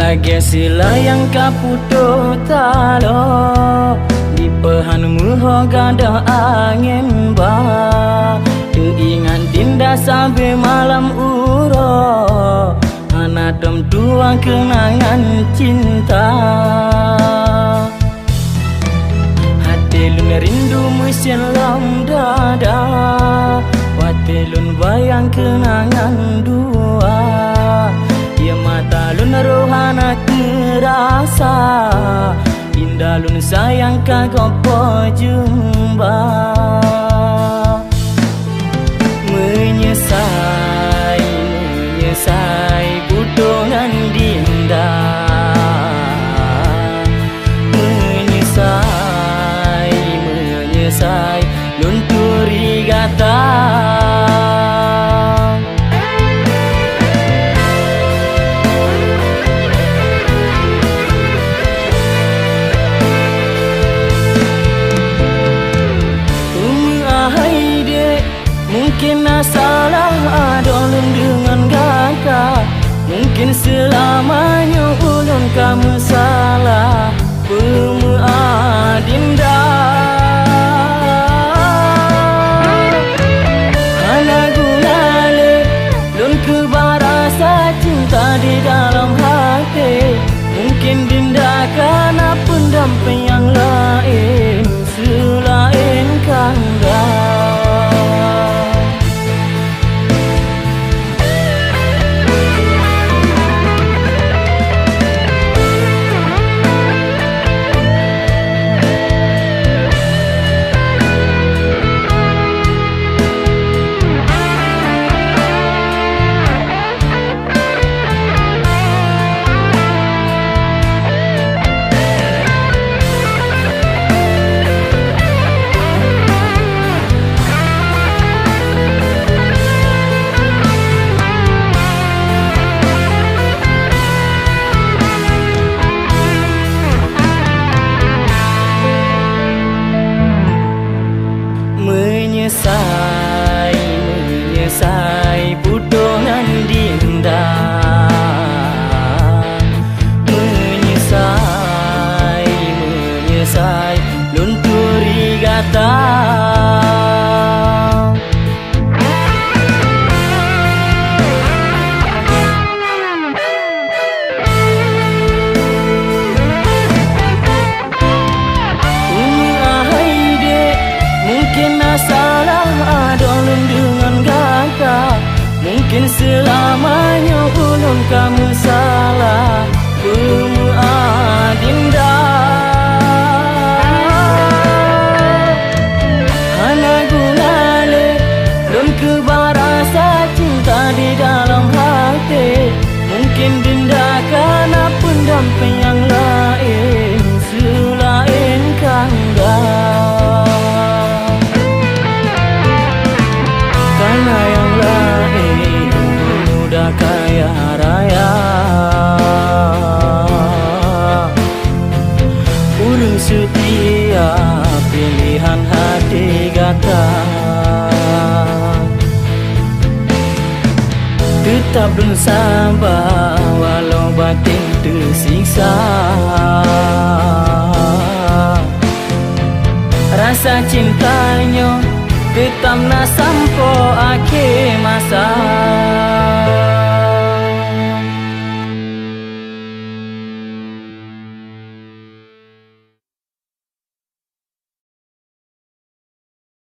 Lagi sila yang kaputo talo di pehanmu hoga dah angin ba teingat dinda sampai malam uro anadom dua kenangan cinta hati lun rindu mesin lam dada watelun bayang kenangan dua ya mata lun rohana terasa indah lun sayang kagopo jumpa menyesai budongan dinda menyesai lun turigata mungkin salah adolun dengan gata mungkin selamanya ulun kamu salah pemuadinda hana gunale lun kebarasa cinta di dalam hati mungkin dinda karena pendamping yang lain selain kanda menyesai budongan dinda menyesai lun turigata mungkin selamanya ulun kamu salah pemuadinda hana gunale lun kebarasa cinta di dalam hati mungkin dinda karena pendamping yang lain selain kanda karena yang lain udah kaya raya urung setia pilihan hati gata tetap belum sabar walau batin tersiksa rasa cintanya tetap na sampo akhir masa